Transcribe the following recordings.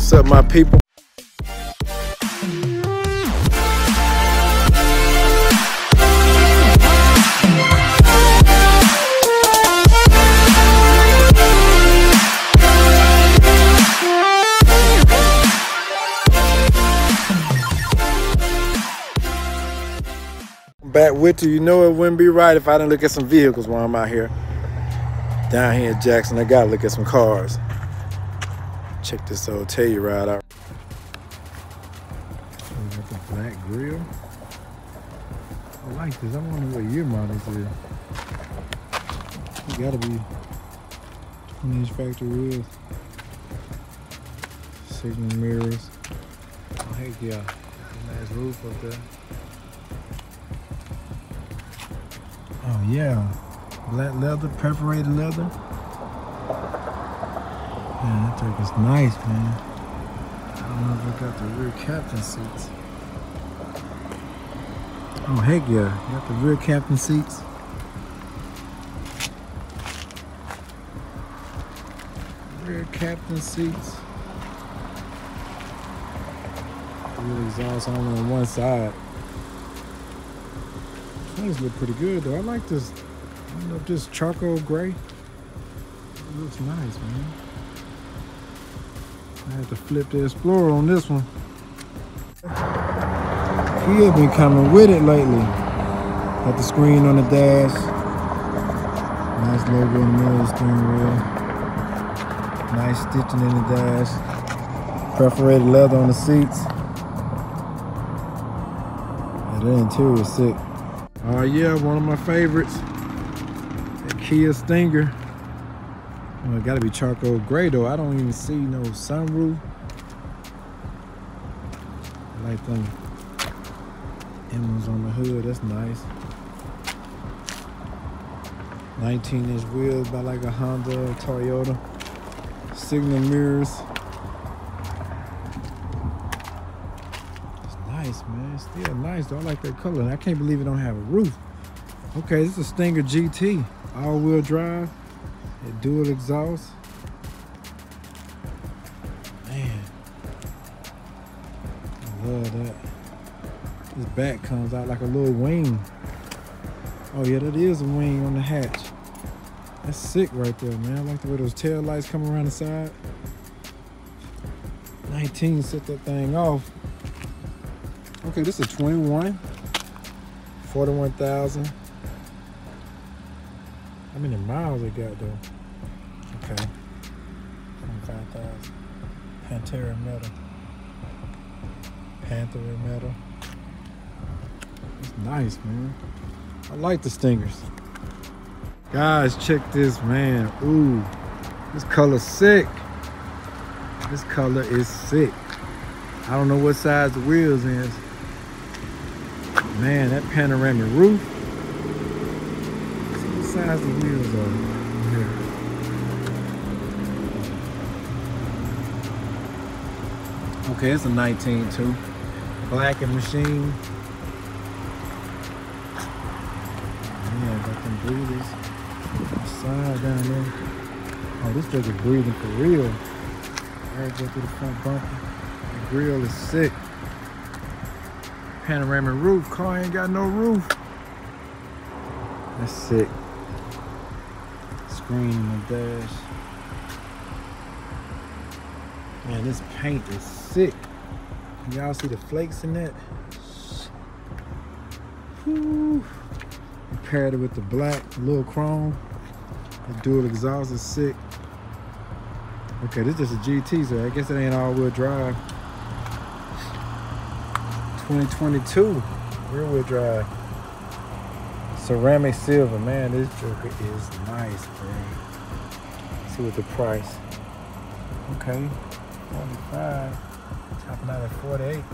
What's up, my people? Back with you. You know it wouldn't be right if I didn't look at some vehicles while I'm out here. Down here in Jackson, I gotta look at some cars. Check this old Telluride out. Got the black grill. I like this. I wonder what year model this is. It gotta be 20-inch factory wheels. Signal mirrors. Oh heck yeah. Nice roof up there. Oh yeah, black leather, perforated leather. Man, that truck is nice, man. I don't know if I got the rear captain seats. Oh heck yeah, got the rear captain seats. Rear captain seats. Real exhaust only on one side. Things look pretty good though. I like this, I don't know if this charcoal gray. It looks nice, man. I had to flip the Explorer on this one. Kia been coming with it lately. Got the screen on the dash. Nice logo in the middle of the steering wheel. Nice stitching in the dash. Perforated leather on the seats. And the interior is sick. Oh yeah, one of my favorites, that Kia Stinger. Well, it gotta be charcoal gray though. I don't even see no sunroof. I like them emblems on the hood, that's nice. 19-inch wheels by like a Honda or Toyota. Signal mirrors. Nice, man. Still nice though. I like that color. I can't believe it don't have a roof. Okay, this is a Stinger GT. All-wheel drive. Dual exhaust. Man. I love that. This back comes out like a little wing. Oh yeah, that is a wing on the hatch. That's sick right there, man. I like the way those tail lights come around the side. 19 set that thing off. Okay, this is 21, 41,000. How many miles it got though? Okay, 25,000. Pantera metal. Panther metal. It's nice, man. I like the Stingers. Guys, check this, man. Ooh, this color's sick. This color is sick. I don't know what size the wheels is. Man, that panoramic roof. See what size the wheels are here. Okay, it's a 19 too. Black and machine. Yeah, got them breathers. Side down there. Oh, this thing is breathing for real. Air go through the front bumper. The grill is sick. Panoramic roof. Car ain't got no roof. That's sick. Screen in the dash. Man, this paint is sick. Y'all see the flakes in that? Whew. Paired it with the black, little chrome. The dual exhaust is sick. Okay, this is a GT, so I guess it ain't all-wheel drive. 2022 rear-wheel drive. Ceramic silver, man, this joker is nice, man. Let's see what the price. Okay, 45, topping out at 48.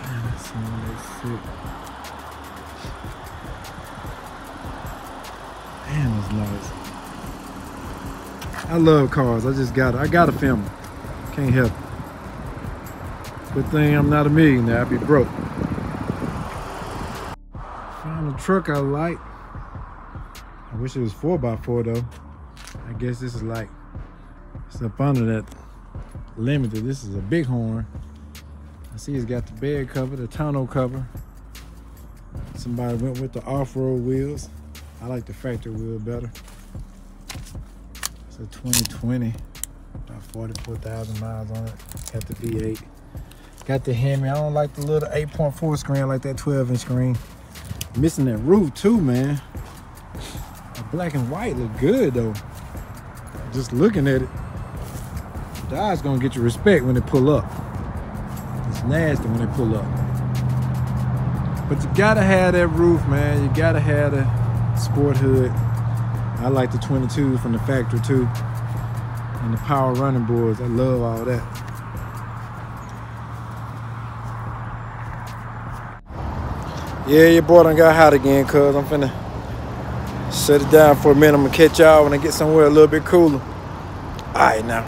Man, that's sick. Man, that's nice. I love cars. I gotta film them. Can't help it. Good thing I'm not a millionaire. I'd be broke. Found a truck I like. I wish it was 4x4 though. I guess this is like It's up under that Limited. This is a Bighorn. I see it's got the bed cover, the tonneau cover. Somebody went with the off-road wheels. I like the factory wheel better. It's a 2020, about 44,000 miles on it. Got the V8. Got the Hemi. I don't like the little 8.4 screen. I like that 12-inch screen. Missing that roof too, man. The black and white look good though. Just looking at it. Dodge gonna get you respect when they pull up. It's nasty when they pull up. But you gotta have that roof, man. You gotta have the sport hood. I like the 22 from the factory too. And the power running boards. I love all that. Yeah, your boy done got hot again, cuz I'm finna shut it down for a minute. I'm gonna catch y'all when I get somewhere a little bit cooler. All right, now,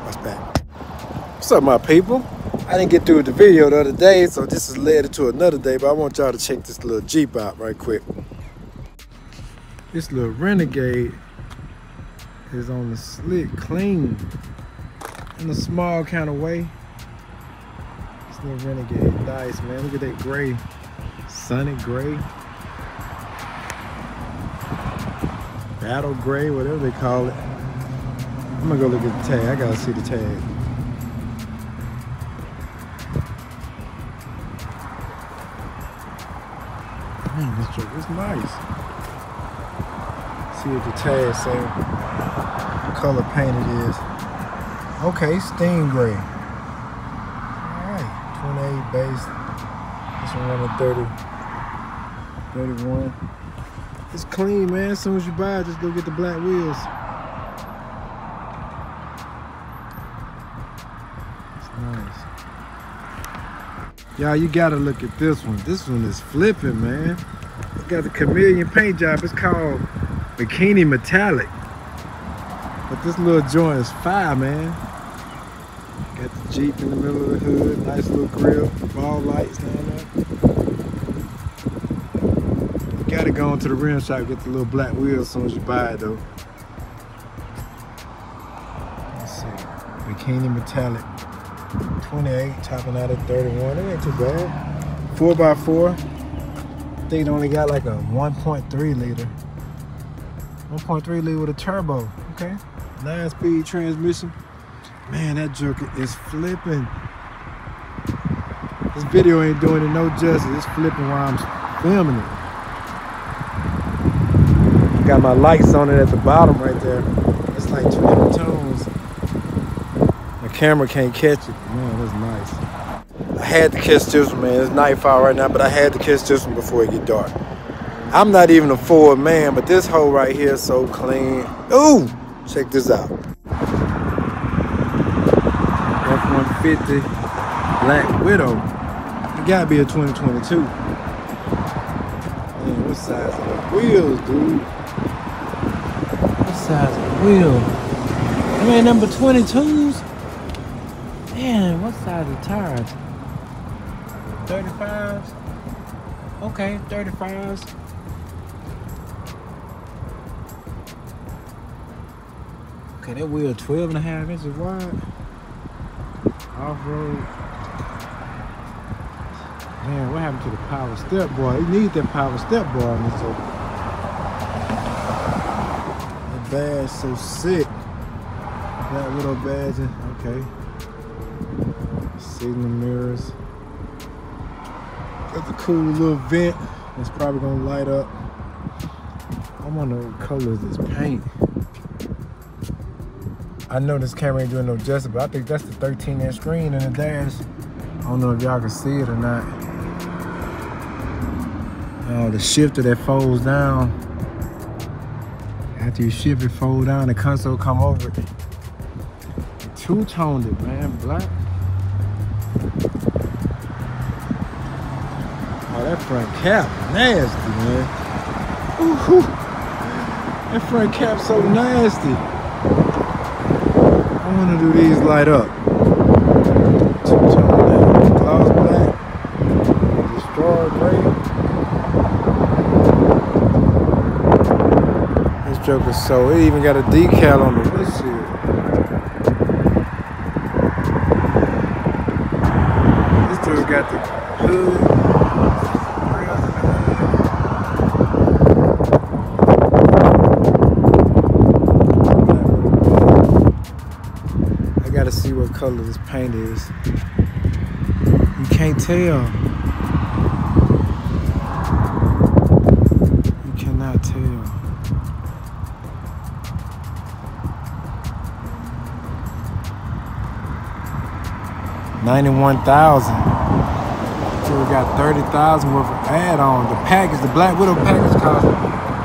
what's back? What's up, my people? I didn't get through the video the other day, so this is led to another day, but I want y'all to check this little Jeep out right quick. This little Renegade is on the slick, clean, in a small kind of way. This little Renegade, nice, man. Look at that gray. Sunny gray, battle gray, whatever they call it. I'm gonna go look at the tag. I gotta see the tag. Man, this truck is nice. See what the tag say. What color paint it is. Okay, Stingray. Alright, 28 base. This one running 30. 31. It's clean, man. As soon as you buy it, just go get the black wheels. It's nice. Y'all, you gotta look at this one. This one is flipping, man. It got the chameleon paint job. It's called Bikini Metallic. But this little joint is fire, man. Got the Jeep in the middle of the hood. Nice little grill. Ball lights down there. Gotta go into the rim shop, get the little black wheels as soon as you buy it though. Let's see. Bikini Metallic. 28, topping out at 31. It ain't too bad. 4x4. I think it only got like a 1.3 liter. 1.3 liter with a turbo. Okay. 9-speed transmission. Man, that joker is flipping. This video ain't doing it no justice. It's flipping while I'm filming it. Got my lights on it at the bottom right there. It's like 20 tones. The camera can't catch it. Man, that's nice. I had to catch this one, man. It's nightfall right now, but I had to catch this one before it get dark. I'm not even a Ford man, but this hole right here is so clean. Ooh, check this out. F-150 Black Widow. It gotta be a 2022. Man, what size of the wheels, dude? Size of wheel. I mean, number 22s. Man, what size of tires? 35s. Okay, 35s. Okay, that wheel 12.5 inches wide. Off-road. Man, what happened to the power step bar? You need that power step bar on this over. Badge so sick. That little badge, okay. Signal mirrors. Got the cool little vent that's probably gonna light up. I wonder what color is this paint. I know this camera ain't doing no justice, but I think that's the 13-inch screen in the dash. I don't know if y'all can see it or not. Oh, the shifter that folds down. After you shift it, fold down, the console come over it. Two-toned it, man, black. Oh, that front cap, nasty, man. Ooh, that front cap so nasty. I want to do these light up. Two-toned, gloss black, destroyer gray. Joker, so it even got a decal on the windshield. got the hood. I gotta see what color this paint is. You can't tell. You cannot tell. $91,000. So we got $30,000 worth of add-on. The package, the Black Widow package cost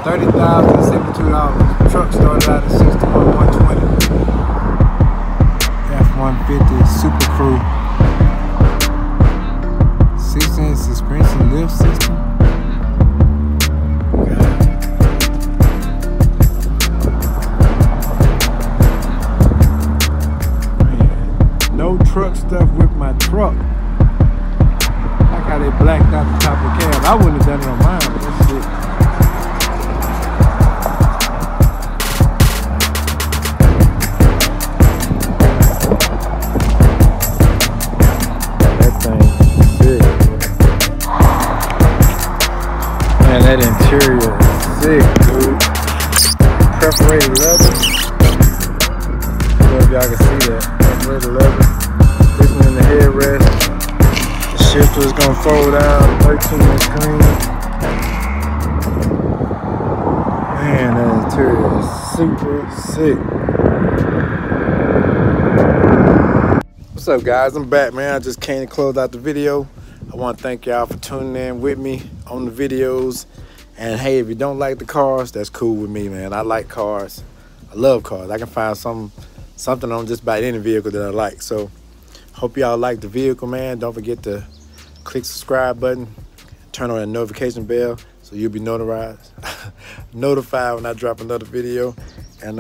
$30,072. The truck started out at $61,120. F-150 Super Crew. 16-inch suspension lift system. Truck stuff with my truck. Like how they blacked out the top of the cab. I wouldn't have done it on mine, but that's shit. That thing is big. Man, that interior is sick, dude. Perforated leather. I don't know if y'all can see that. Perforated leather. In the headrest, the shifter is gonna fold out, 13-inch screen. Man, that interior is super sick. What's up, guys? I'm back, man. I just came to close out the video. I want to thank y'all for tuning in with me on the videos. And hey, if you don't like the cars, that's cool with me, man. I like cars. I love cars. I can find something on just about any vehicle that I like. So hope y'all like the vehicle, man. Don't forget to click subscribe button, turn on that notification bell so you'll be notified when I drop another video. And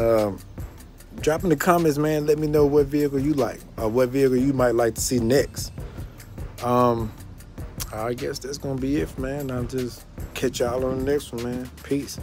drop in the comments, man. Let me know what vehicle you like or what vehicle you might like to see next. I guess that's gonna be it, man. I'll just catch y'all on the next one, man. Peace.